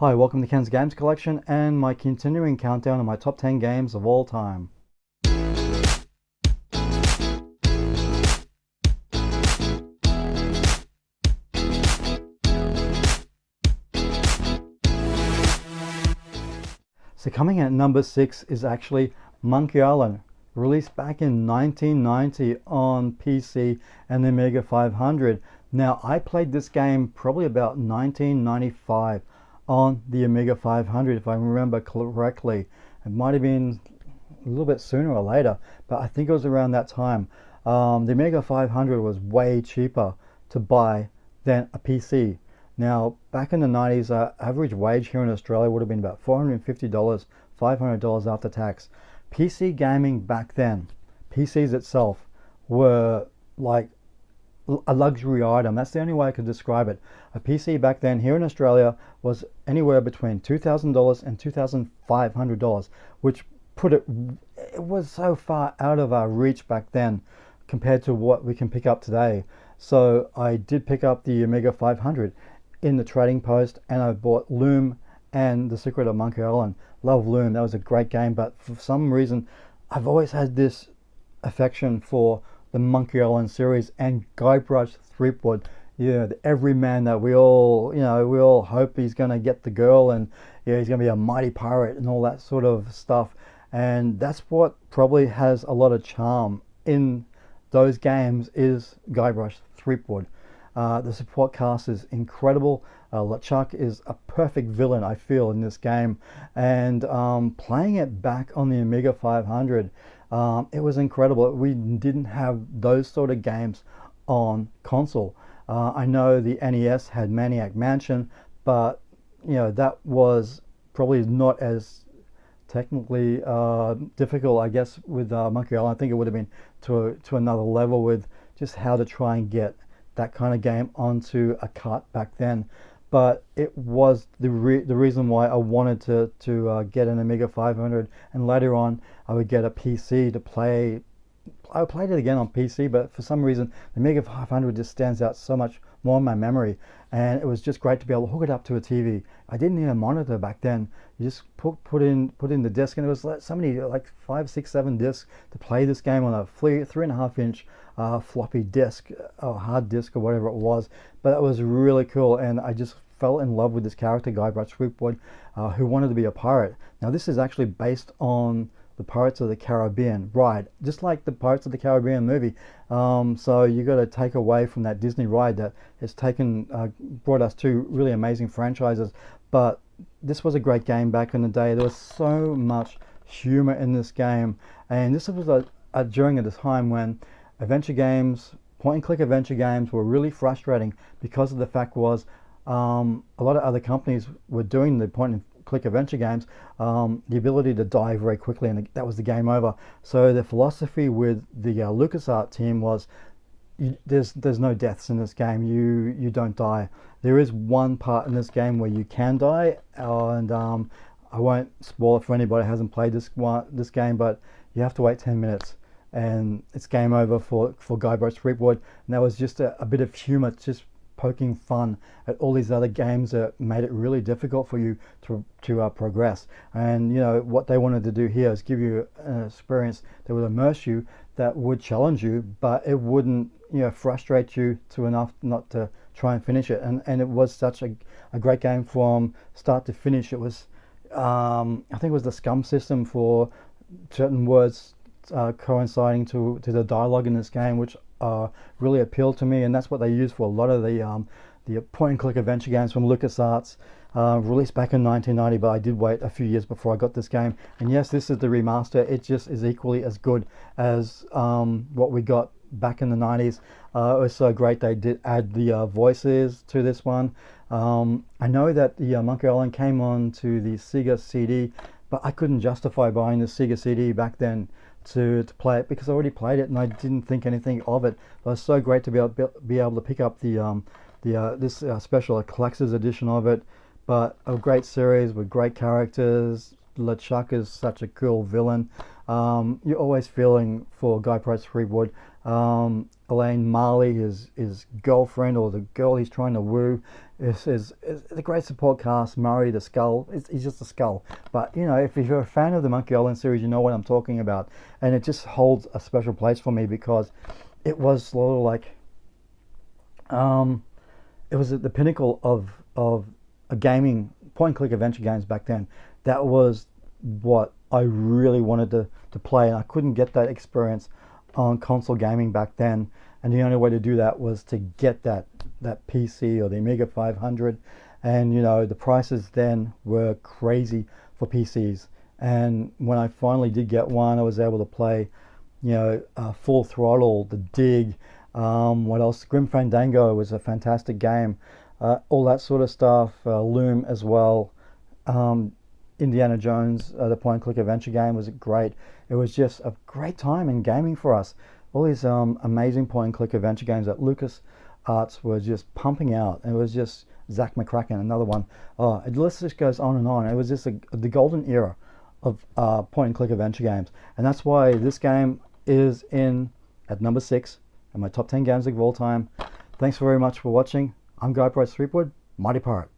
Hi, welcome to Ken's Games Collection and my continuing countdown of my top 10 games of all time. So coming in at number 6 is actually Monkey Island, released back in 1990 on PC and the Amiga 500. Now, I played this game probably about 1995 on the Amiga 500, if I remember correctly. It might have been a little bit sooner or later, but I think it was around that time. The Amiga 500 was way cheaper to buy than a PC. Now, back in the 90s, average wage here in Australia would have been about $450, $500 after tax. PC gaming back then, PCs itself, were like a luxury item. That's the only way I could describe it. A PC back then here in Australia was anywhere between $2,000 and $2,500, which it was so far out of our reach back then compared to what we can pick up today. So I did pick up the Amiga 500 in the trading post, and I bought Loom and The Secret of Monkey Island. Love Loom, that was a great game, but for some reason I've always had this affection for the Monkey Island series and Guybrush Threepwood. The everyman that we all hope he's going to get the girl, and he's going to be a mighty pirate and all that sort of stuff. And that's what probably has a lot of charm in those games, is Guybrush Threepwood. The support cast is incredible. LeChuck is a perfect villain, I feel, in this game. And playing it back on the Amiga 500, it was incredible. We didn't have those sort of games on console. I know the NES had Maniac Mansion, but that was probably not as technically difficult, I guess, with Monkey Island. I think it would have been to another level with just how to try and get that kind of game onto a cart back then. But it was the reason why I wanted to get an Amiga 500, and later on I would get a PC to play. I played it again on PC, but for some reason the Amiga 500 just stands out so much more in my memory, and it was just great to be able to hook it up to a TV. I didn't need a monitor back then. You just put in the disc, and it was like so many, like 5, 6, 7 discs to play this game on a 3.5-inch floppy disk or hard disk or whatever it was. But that was really cool, and I just fell in love with this character, Guybrush Threepwood, who wanted to be a pirate. Now this is actually based on the Pirates of the Caribbean ride, just like the Pirates of the Caribbean movie. So you got to take away from that Disney ride that has brought us two really amazing franchises. But this was a great game back in the day. There was so much humor in this game, and this was during a time when adventure games, point-and-click adventure games, were really frustrating because of the fact was a lot of other companies were doing the point-and-click adventure games, the ability to die very quickly, and that was the game over. So the philosophy with the LucasArts team was, there's no deaths in this game. You don't die. There is one part in this game where you can die, and I won't spoil it for anybody who hasn't played this game, but you have to wait 10 minutes. And it's game over for Guybrush Threepwood. And that was just a bit of humor, just poking fun at all these other games that made it really difficult for you to progress. And what they wanted to do here is give you an experience that would immerse you, that would challenge you, but it wouldn't frustrate you to enough not to try and finish it. And it was such a great game from start to finish. It was I think it was the scum system for certain words coinciding to the dialogue in this game, which really appealed to me, and that's what they used for a lot of the point-and-click adventure games from LucasArts, released back in 1990. But I did wait a few years before I got this game, and yes, this is the remaster. It just is equally as good as what we got back in the 90s. It was so great they did add the voices to this one. I know that the Monkey Island came on to the Sega CD, but I couldn't justify buying the Sega CD back then to play it, because I already played it and I didn't think anything of it. It was so great to be able to pick up this special collector's edition of it. But a great series with great characters. LeChuck is such a cool villain. You're always feeling for Guybrush Threepwood. Elaine Marley, his girlfriend or the girl he's trying to woo, is a great support cast. Murray the Skull, he's just a skull. But you know, if you're a fan of the Monkey Island series, you know what I'm talking about, and it just holds a special place for me because it was sort of like, it was at the pinnacle of a gaming point and click adventure games back then. That was what I really wanted to play, and I couldn't get that experience on console gaming back then, and the only way to do that was to get that PC or the Amiga 500. And you know, the prices then were crazy for PCs, and when I finally did get one, I was able to play, you know, Full Throttle, The Dig, what else, Grim Fandango was a fantastic game, all that sort of stuff, Loom as well, Indiana Jones, the point and click adventure game, was great. It was just a great time in gaming for us. All these amazing point and click adventure games that Lucas Arts were just pumping out. It was just Zach McCracken, another one. Oh, the list just goes on and on. It was just the golden era of point and click adventure games, and that's why this game is in at number 6 in my top 10 games of all time. Thanks very much for watching. I'm Guy Price Threepwood, Mighty Pirate.